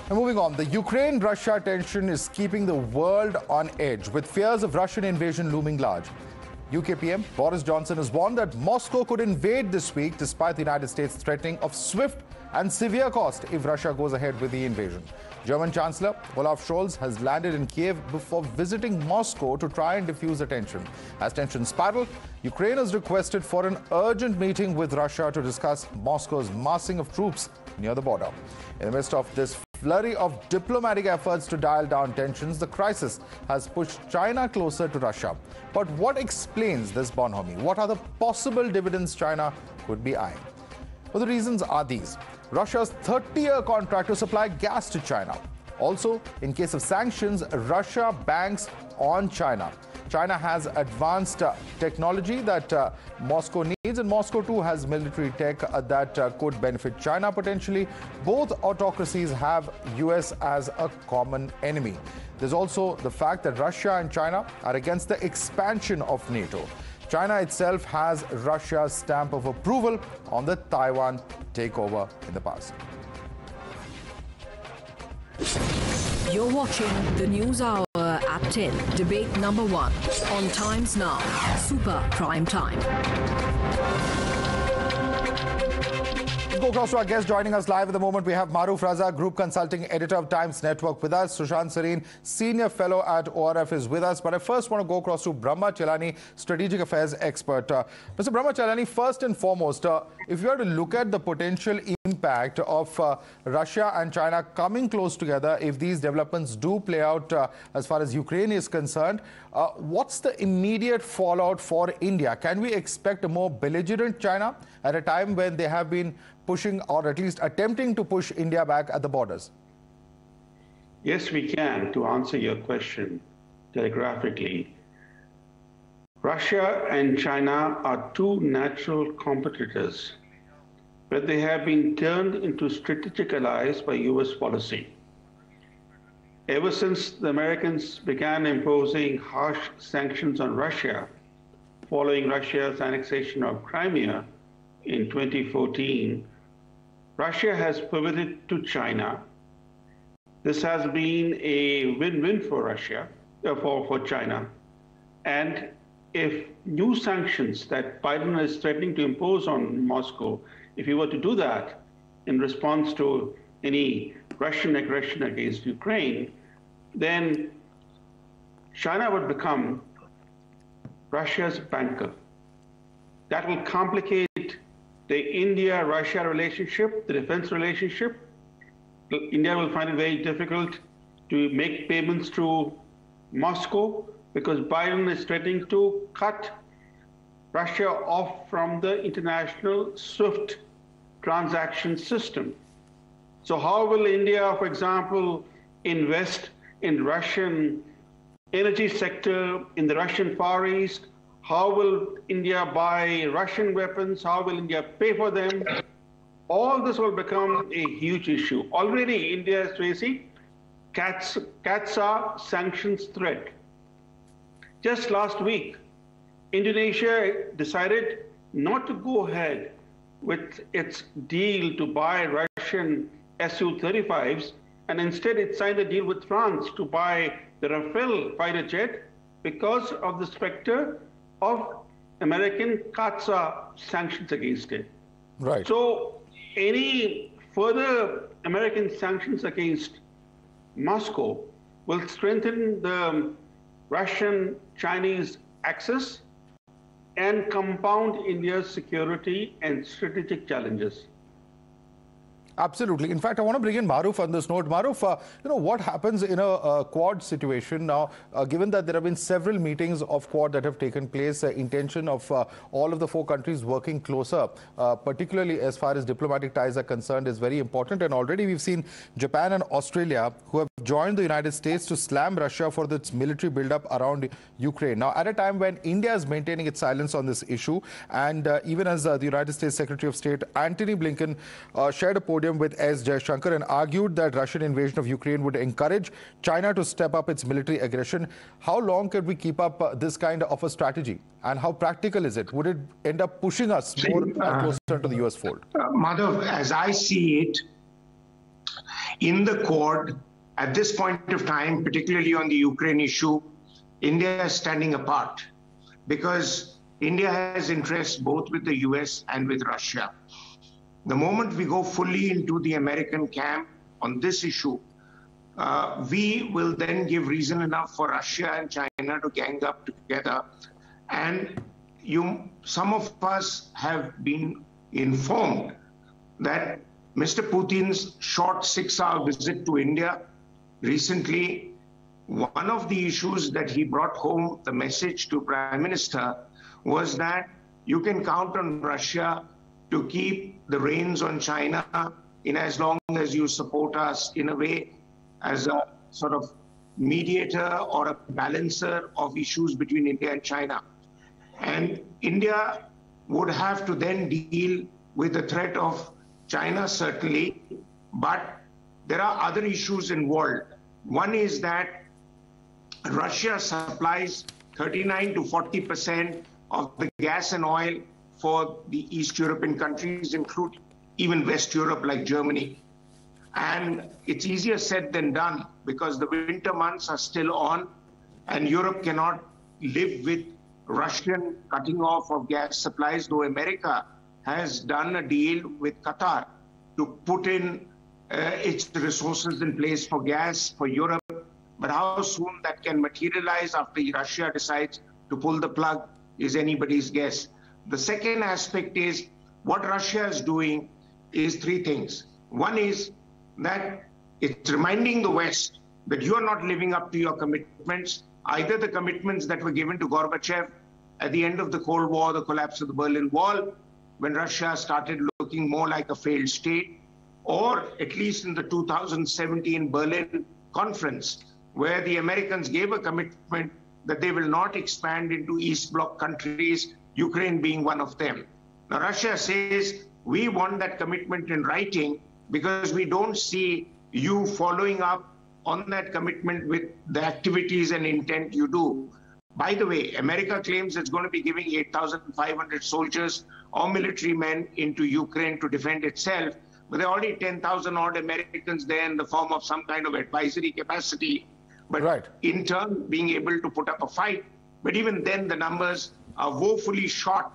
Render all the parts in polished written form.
And moving on, the Ukraine-Russia tension is keeping the world on edge, with fears of Russian invasion looming large. UK PM Boris Johnson has warned that Moscow could invade this week, despite the United States threatening of swift and severe cost if Russia goes ahead with the invasion. German Chancellor Olaf Scholz has landed in Kyiv before visiting Moscow to try and defuse the tension. As tensions spiral, Ukraine has requested for an urgent meeting with Russia to discuss Moscow's massing of troops near the border. In the midst of this flurry of diplomatic efforts to dial down tensions, the crisis has pushed China closer to Russia. But what explains this bonhomie? What are the possible dividends China could be eyeing? Well, the reasons are these. Russia's 30-year contract to supply gas to China. Also, in case of sanctions, Russia banks on China. China has advanced technology that Moscow needs, and Moscow too has military tech that could benefit China potentially. Both autocracies have US as a common enemy. There's also the fact that Russia and China are against the expansion of NATO. China itself has Russia's stamp of approval on the Taiwan takeover in the past. You're watching the NewsHour at 10, debate number 1 on Times Now, Super Prime Time. Go across to our guest joining us live at the moment. We have Maruf Raza, Group Consulting Editor of Times Network with us. Sushant Sareen, Senior Fellow at ORF is with us. But I first want to go across to Brahma Chellaney, Strategic Affairs Expert. Mr. Brahma Chellaney, first and foremost, if you are to look at the potential impact of Russia and China coming close together, if these developments do play out as far as Ukraine is concerned, what's the immediate fallout for India? Can we expect a more belligerent China at a time when they have been pushing, or at least attempting to push, India back at the borders? Yes, we can. To answer your question telegraphically, Russia and China are two natural competitors, but they have been turned into strategic allies by US policy. Ever since the Americans began imposing harsh sanctions on Russia, following Russia's annexation of Crimea in 2014, Russia has pivoted to China. This has been a win-win for Russia, for China. And if new sanctions that Biden is threatening to impose on Moscow, if he were to do that in response to any Russian aggression against Ukraine, then China would become Russia's banker. That will complicate the India-Russia relationship, the defense relationship. India will find it very difficult to make payments to Moscow because Biden is threatening to cut Russia off from the international SWIFT transaction system. So how will India, for example, invest in Russian energy sector in the Russian Far East? How will India buy Russian weapons? How will India pay for them? All this will become a huge issue. Already India is facing CAATSA sanctions threat. Just last week, Indonesia decided not to go ahead with its deal to buy Russian Su-35s, and instead it signed a deal with France to buy the Rafale fighter jet because of the specter of American CAATSA sanctions against it. Right. So any further American sanctions against Moscow will strengthen the Russian-Chinese axis and compound India's security and strategic challenges. Absolutely. In fact, I want to bring in Maruf on this note. Maruf, what happens in a Quad situation now, given that there have been several meetings of Quad that have taken place, intention of all of the 4 countries working closer, particularly as far as diplomatic ties are concerned, is very important. And already we've seen Japan and Australia, who have joined the United States to slam Russia for its military buildup around Ukraine. Now, at a time when India is maintaining its silence on this issue, and even as the United States Secretary of State Antony Blinken shared a podium with S. Jaishankar and argued that Russian invasion of Ukraine would encourage China to step up its military aggression. How long could we keep up this kind of a strategy? And how practical is it? Would it end up pushing us more closer to the US fold? Madhav, as I see it, in the Quad, at this point of time, particularly on the Ukraine issue, India is standing apart because India has interests both with the US and with Russia. The moment we go fully into the American camp on this issue, we will then give reason enough for Russia and China to gang up together. And some of us have been informed that Mr. Putin's short 6-hour visit to India recently, one of the issues that he brought home, the message to Prime Minister, was that you can count on Russia to keep the reins on China in as long as you support us in a way as a sort of mediator or a balancer of issues between India and China. And India would have to then deal with the threat of China, certainly, but there are other issues involved. One is that Russia supplies 39 to 40% of the gas and oil for the East European countries, including even West Europe like Germany. And it's easier said than done because the winter months are still on and Europe cannot live with Russian cutting off of gas supplies, though America has done a deal with Qatar to put in its resources in place for gas for Europe. But how soon that can materialize after Russia decides to pull the plug is anybody's guess. The second aspect is what Russia is doing is three things. One is that it's reminding the West that you are not living up to your commitments, either the commitments that were given to Gorbachev at the end of the Cold War, the collapse of the Berlin Wall, when Russia started looking more like a failed state, or at least in the 2017 Berlin conference, where the Americans gave a commitment that they will not expand into East Bloc countries, Ukraine being one of them. Now, Russia says, we want that commitment in writing because we don't see you following up on that commitment with the activities and intent you do. By the way, America claims it's going to be giving 8,500 soldiers or military men into Ukraine to defend itself, but there are already 10,000 odd Americans there in the form of some kind of advisory capacity, but in turn being able to put up a fight. But even then, the numbers are woefully short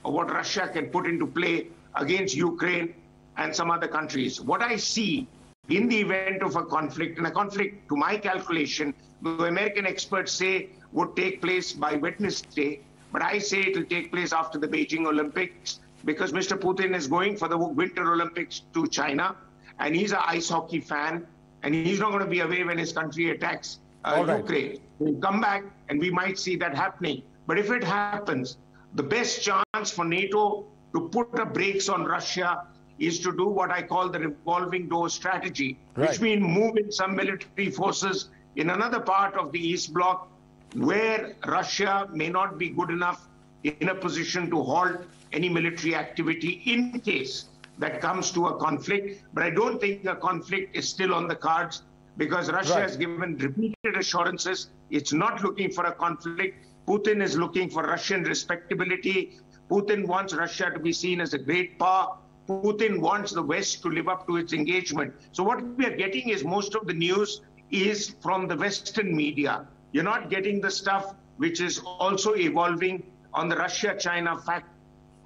of what Russia can put into play against Ukraine and some other countries. What I see in the event of a conflict, and a conflict, to my calculation, the American experts say would take place by Wednesday, but I say it will take place after the Beijing Olympics because Mr. Putin is going for the Winter Olympics to China, and he's an ice hockey fan, and he's not going to be away when his country attacks Ukraine. He'll come back, and we might see that happening. But if it happens, the best chance for NATO to put the brakes on Russia is to do what I call the revolving door strategy, which means move in some military forces in another part of the East Bloc where Russia may not be good enough in a position to halt any military activity in case that comes to a conflict. But I don't think a conflict is still on the cards because Russia has given repeated assurances it's not looking for a conflict. Putin is looking for Russian respectability. Putin wants Russia to be seen as a great power. Putin wants the West to live up to its engagement. So what we are getting is most of the news is from the Western media. You're not getting the stuff which is also evolving on the Russia-China fact.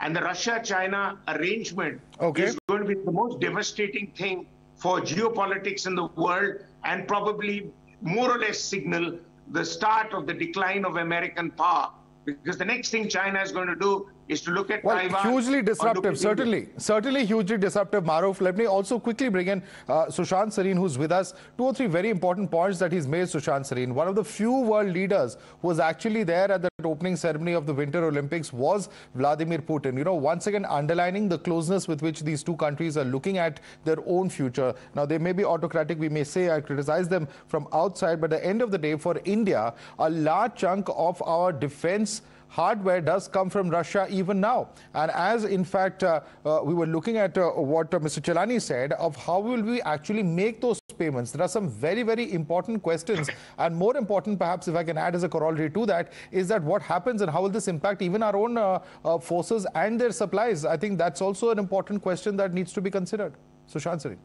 And the Russia-China arrangement is going to be the most devastating thing for geopolitics in the world and probably more or less signal the start of the decline of American power. Because the next thing China is going to do is to look at Taiwan. Hugely disruptive, certainly hugely disruptive, Maruf. Let me also quickly bring in Sushant Sareen, who's with us. 2 or 3 very important points that he's made, Sushant Sareen. One of the few world leaders who was actually there at the opening ceremony of the Winter Olympics was Vladimir Putin. You know, once again, underlining the closeness with which these two countries are looking at their own future. Now, they may be autocratic, we may say, I criticize them from outside, but at the end of the day, for India, a large chunk of our defense hardware does come from Russia even now. And as in fact we were looking at what Mr. Chellaney said of how will we actually make those payments, there are some very, very important questions. And more important, perhaps, if I can add as a corollary to that, is that what happens and how will this impact even our own forces and their supplies? I think that's also an important question that needs to be considered. Sushant Sareen.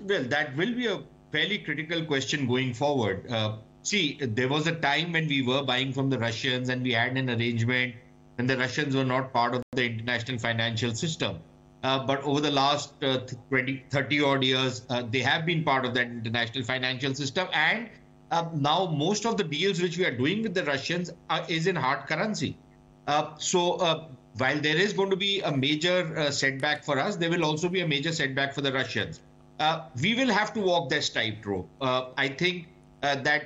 Well, that will be a fairly critical question going forward. See, there was a time when we were buying from the Russians and we had an arrangement and the Russians were not part of the international financial system. But over the last 20, 30 odd years, they have been part of that international financial system. And now most of the deals which we are doing with the Russians is in hard currency. While there is going to be a major setback for us, there will also be a major setback for the Russians. We will have to walk this tightrope. I think that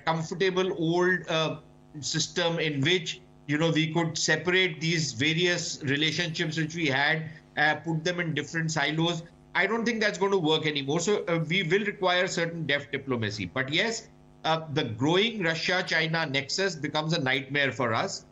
comfortable old system in which we could separate these various relationships which we had, put them in different silos. I don't think that's going to work anymore. So we will require certain deft diplomacy. But yes, the growing Russia-China nexus becomes a nightmare for us.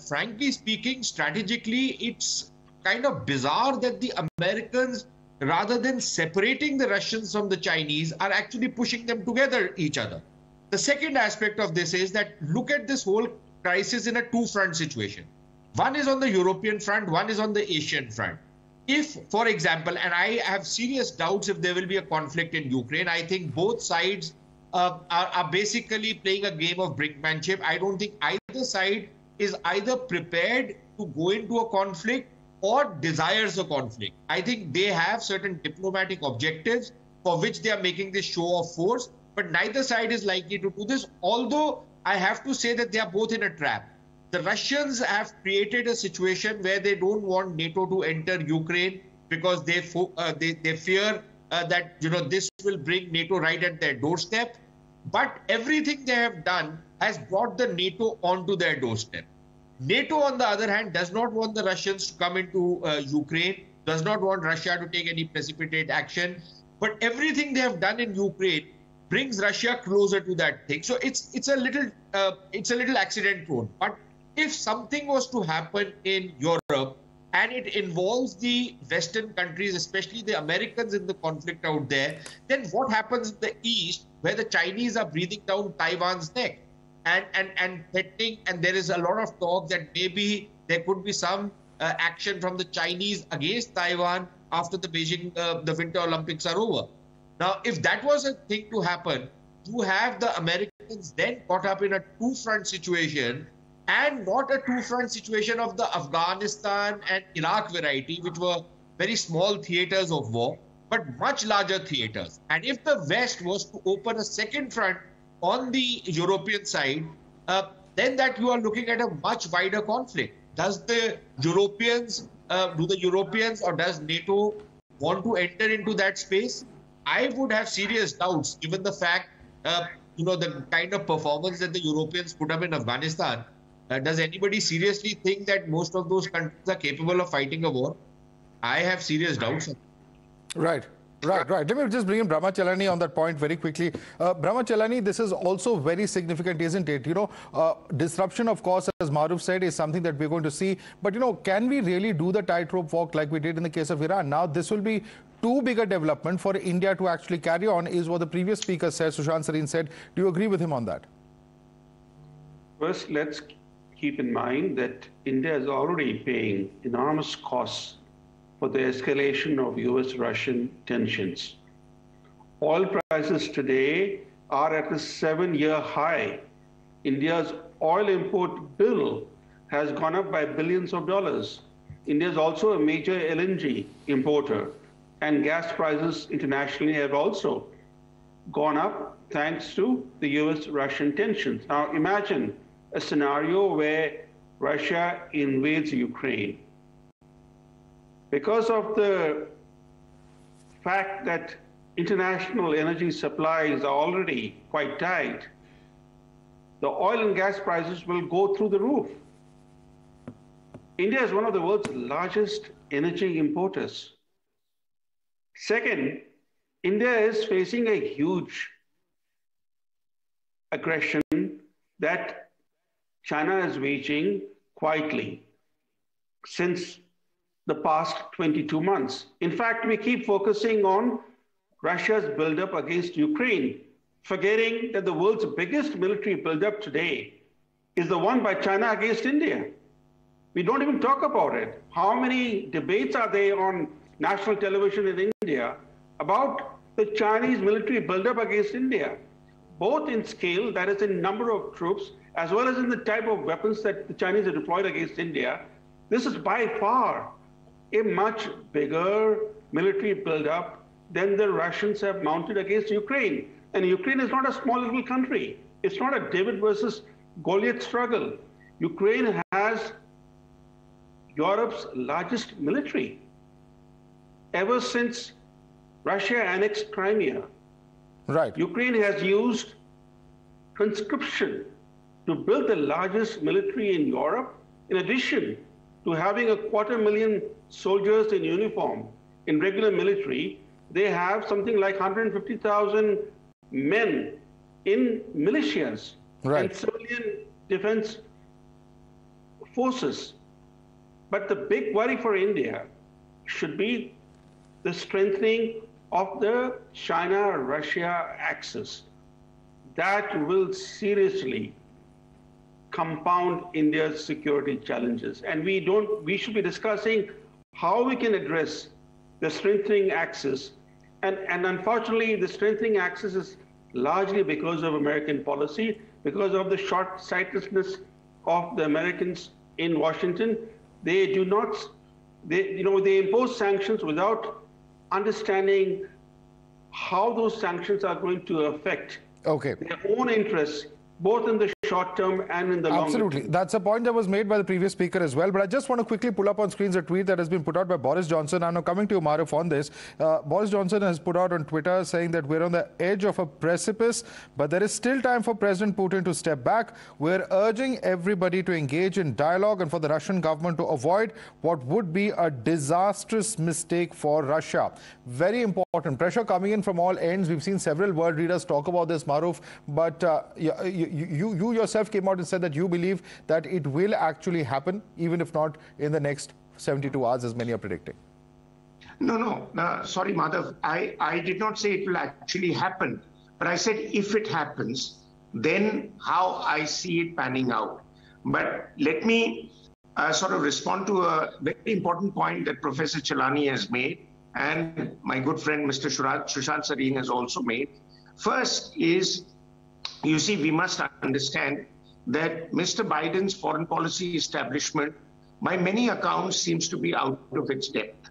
Frankly speaking, strategically, it's kind of bizarre that the Americans, rather than separating the Russians from the Chinese, are actually pushing them together each other. The second aspect of this is that look at this whole crisis in a two-front situation. One is on the European front, one is on the Asian front. If, for example, and I have serious doubts if there will be a conflict in Ukraine, I think both sides are basically playing a game of brinkmanship. I don't think either side is either prepared to go into a conflict or desires a conflict. I think they have certain diplomatic objectives for which they are making this show of force, but neither side is likely to do this, although I have to say that they are both in a trap. The Russians have created a situation where they don't want NATO to enter Ukraine because they fear that this will bring NATO right at their doorstep. But everything they have done has brought the NATO onto their doorstep. NATO, on the other hand, does not want the Russians to come into Ukraine, does not want Russia to take any precipitate action. But everything they have done in Ukraine brings Russia closer to that thing. So it's a little accident prone. But if something was to happen in Europe and it involves the Western countries, especially the Americans in the conflict out there, then what happens in the East, where the Chinese are breathing down Taiwan's neck and threatening, and there is a lot of talk that maybe there could be some action from the Chinese against Taiwan after the Beijing, the Winter Olympics are over. Now, if that was a thing to happen, you have the Americans then caught up in a two-front situation, and not a two-front situation of the Afghanistan and Iraq variety, which were very small theaters of war, but much larger theaters. And if the West was to open a second front on the European side, then that you are looking at a much wider conflict. Does the Europeans, do the Europeans or does NATO want to enter into that space? I would have serious doubts, given the fact, the kind of performance that the Europeans put up in Afghanistan. Does anybody seriously think that most of those countries are capable of fighting a war? I have serious doubts. Right. Let me just bring in Brahma Chellaney on that point very quickly. Brahma Chellaney, this is also very significant, isn't it? Disruption, of course, as Maruf said, is something that we're going to see. But, can we really do the tightrope walk like we did in the case of Iran? Now, this will be too big a development for India to actually carry on, is what the previous speaker said, Sushant Sareen said. Do you agree with him on that? First, let's keep in mind that India is already paying enormous costs for the escalation of US-Russian tensions. Oil prices today are at a 7-year high. India's oil import bill has gone up by billions of dollars. India is also a major LNG importer, and gas prices internationally have also gone up thanks to the US-Russian tensions. Now imagine a scenario where Russia invades Ukraine. Because of the fact that international energy supplies are already quite tight, the oil and gas prices will go through the roof. India is one of the world's largest energy importers. Second, India is facing a huge aggression that China is waging quietly since the past 22 months. In fact, we keep focusing on Russia's buildup against Ukraine, forgetting that the world's biggest military buildup today is the one by China against India. We don't even talk about it. How many debates are there on national television in India about the Chinese military buildup against India, both in scale, that is in number of troops, as well as in the type of weapons that the Chinese have deployed against India. This is by far a much bigger military buildup than the Russians have mounted against Ukraine. And Ukraine is not a small little country. It's not a David versus Goliath struggle. Ukraine has Europe's largest military. Ever since Russia annexed Crimea, Right. Ukraine has used conscription to build the largest military in Europe, in addition to having 250,000 soldiers in uniform in regular military. They have something like 150,000 men in militias Right. and civilian defense forces. But the big worry for India should be the strengthening of the China-Russia axis. That will seriously compound India's security challenges. And we should be discussing how we can address the strengthening axis. And unfortunately, the strengthening axis is largely because of American policy, because of the short-sightedness of the Americans in Washington. They do not, they impose sanctions without understanding how those sanctions are going to affect their own interests, both in the short term and in the long term. Absolutely. That's a point that was made by the previous speaker as well. But I just want to quickly pull up on screens a tweet that has been put out by Boris Johnson. I'm now coming to you, Maruf, on this. Boris Johnson has put out on Twitter saying that we're on the edge of a precipice, but there is still time for President Putin to step back. We're urging everybody to engage in dialogue and for the Russian government to avoid what would be a disastrous mistake for Russia. Very important. Pressure coming in from all ends. We've seen several world leaders talk about this, Maruf, but you yourself came out and said that you believe that it will actually happen, even if not in the next 72 hours, as many are predicting. No, sorry, Madhav. I did not say it will actually happen, but I said if it happens, then how I see it panning out. But let me sort of respond to a very important point that Professor Chellaney has made, and my good friend Mr. Sushant Sareen has also made. First is, you see, we must understand that Mr. Biden's foreign policy establishment, by many accounts, seems to be out of its depth.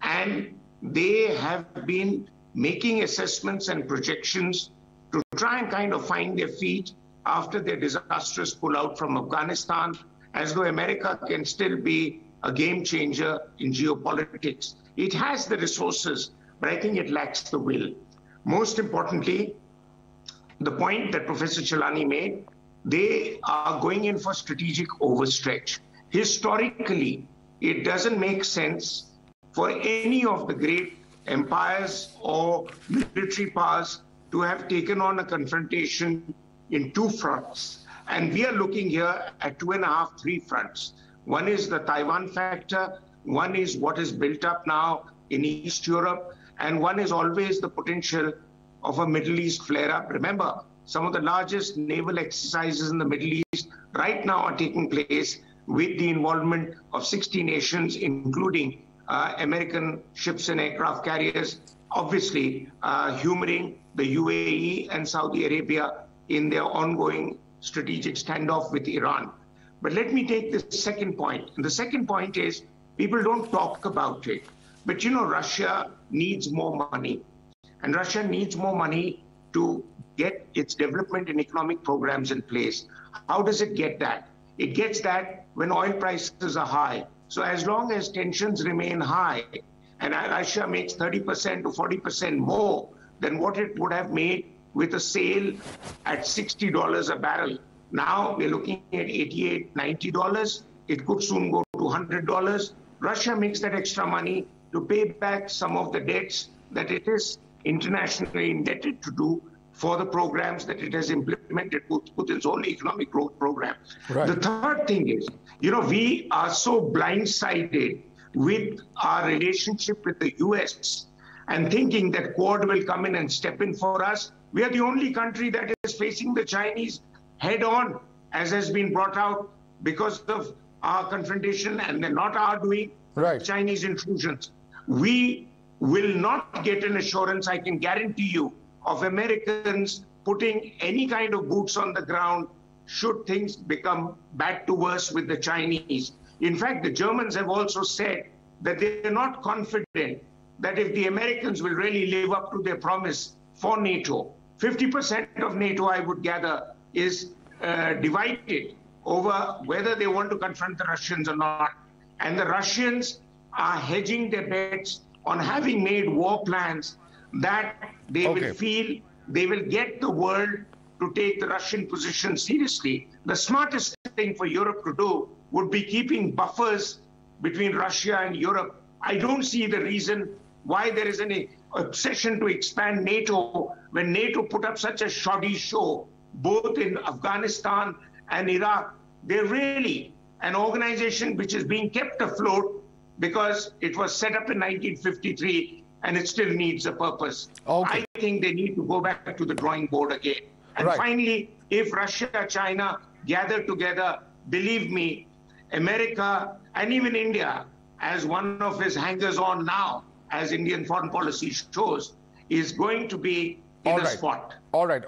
And they have been making assessments and projections to try and kind of find their feet after their disastrous pullout from Afghanistan, as though America can still be a game changer in geopolitics. It has the resources, but I think it lacks the will. Most importantly, the point that Professor Chellaney made, they are going in for strategic overstretch. Historically, it doesn't make sense for any of the great empires or military powers to have taken on a confrontation in two fronts. And we are looking here at 2.5, 3 fronts. One is the Taiwan factor, one is what is built up now in East Europe, and one is always the potential of a Middle East flare-up. Remember, some of the largest naval exercises in the Middle East right now are taking place with the involvement of 60 nations, including American ships and aircraft carriers, obviously humoring the UAE and Saudi Arabia in their ongoing strategic standoff with Iran. But let me take the second point. And the second point is, people don't talk about it. But you know, Russia needs more money. And Russia needs more money to get its development and economic programs in place. How does it get that? It gets that when oil prices are high. So as long as tensions remain high, and Russia makes 30% to 40% more than what it would have made with a sale at $60 a barrel. Now we're looking at $88, $90. It could soon go to $100. Russia makes that extra money to pay back some of the debts that it is internationally indebted to do for the programs that it has implemented, Putin's own economic growth program. Right. The third thing is, you know, we are so blindsided with our relationship with the US and thinking that Quad will come in and step in for us. We are the only country that is facing the Chinese head on, as has been brought out because of our confrontation and not our doing, right, Chinese intrusions. We will not get an assurance, I can guarantee you, of Americans putting any kind of boots on the ground should things become bad to worse with the Chinese. In fact, the Germans have also said that they are not confident that if the Americans will really live up to their promise for NATO. 50% of NATO, I would gather, is divided over whether they want to confront the Russians or not. And the Russians are hedging their bets on having made war plans that they will feel they will get the world to take the Russian position seriously. The smartest thing for Europe to do would be keeping buffers between Russia and Europe. I don't see the reason why there is an obsession to expand NATO when NATO put up such a shoddy show, both in Afghanistan and Iraq. They're really an organization which is being kept afloat because it was set up in 1953 and it still needs a purpose. I think they need to go back to the drawing board again. And finally, if Russia, China gather together, believe me, America and even India, as one of his hangers-on now, as Indian foreign policy shows, is going to be in a spot. All right.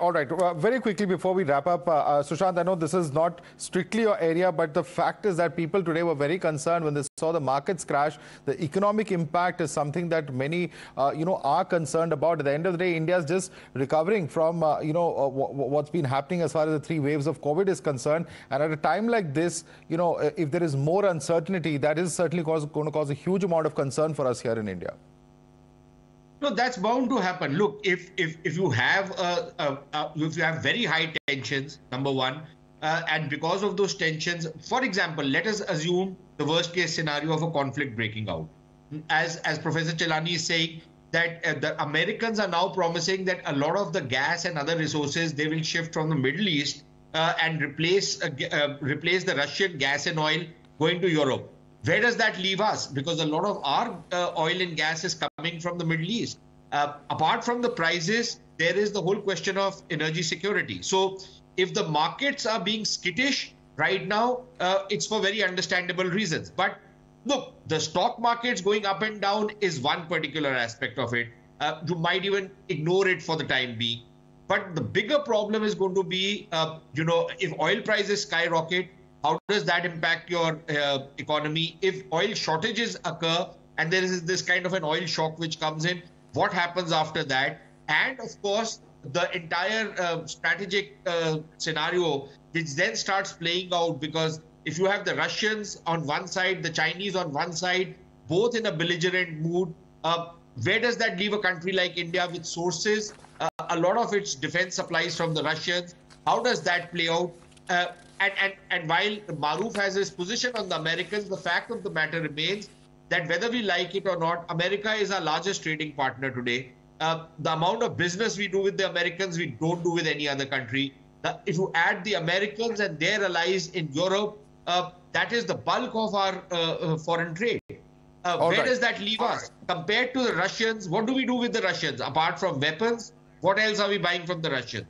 Very quickly before we wrap up, Sushant, I know this is not strictly your area, but the fact is that people today were very concerned when they saw the markets crash. The economic impact is something that many, are concerned about. At the end of the day, India is just recovering from, what's been happening as far as the 3 waves of COVID is concerned. And at a time like this, if there is more uncertainty, that is certainly going to cause a huge amount of concern for us here in India. No, that's bound to happen. Look, if you have very high tensions, number one, and because of those tensions, for example, let us assume the worst case scenario of a conflict breaking out. As Professor Chellaney is saying, that the Americans are now promising that a lot of the gas and other resources, they will shift from the Middle East and replace the Russian gas and oil going to Europe. Where does that leave us? Because a lot of our oil and gas is coming from the Middle East. Apart from the prices, there is the whole question of energy security. So if the markets are being skittish right now, it's for very understandable reasons. But look, the stock markets going up and down is one particular aspect of it. You might even ignore it for the time being. But the bigger problem is going to be, if oil prices skyrocket, how does that impact your economy? If oil shortages occur and there is this kind of an oil shock which comes in, what happens after that? And of course, the entire strategic scenario, which then starts playing out, because if you have the Russians on one side, the Chinese on one side, both in a belligerent mood, where does that leave a country like India with sources? A lot of its defense supplies from the Russians. How does that play out? And while Maroof has his position on the Americans, the fact of the matter remains that whether we like it or not, America is our largest trading partner today. The amount of business we do with the Americans, we don't do with any other country. If you add the Americans and their allies in Europe, that is the bulk of our foreign trade. Where does that leave us? Compared to the Russians, what do we do with the Russians? Apart from weapons, what else are we buying from the Russians?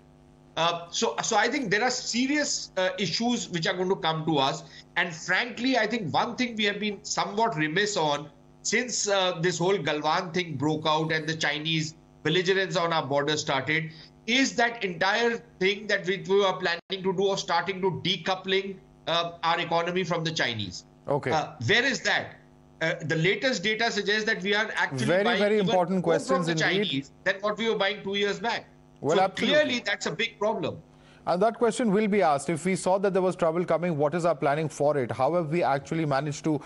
So I think there are serious issues which are going to come to us. And frankly, I think one thing we have been somewhat remiss on since this whole Galwan thing broke out and the Chinese belligerence on our border started is that entire thing that we were planning to do of starting to decoupling our economy from the Chinese. Where is that? The latest data suggests that we are actually buying very important more questions from the indeed. Chinese than what we were buying 2 years back. Well, so absolutely. clearly, that's a big problem. And that question will be asked. If we saw that there was trouble coming, what is our planning for it? How have we actually managed to,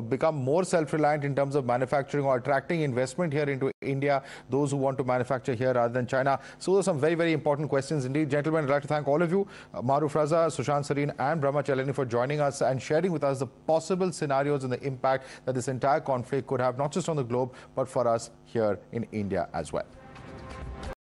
become more self-reliant in terms of manufacturing or attracting investment here into India, those who want to manufacture here rather than China? So those are some very, very important questions indeed. Gentlemen, I'd like to thank all of you, Maroof Raza, Sushant Sareen and Brahma Chellaney, for joining us and sharing with us the possible scenarios and the impact that this entire conflict could have, not just on the globe, but for us here in India as well.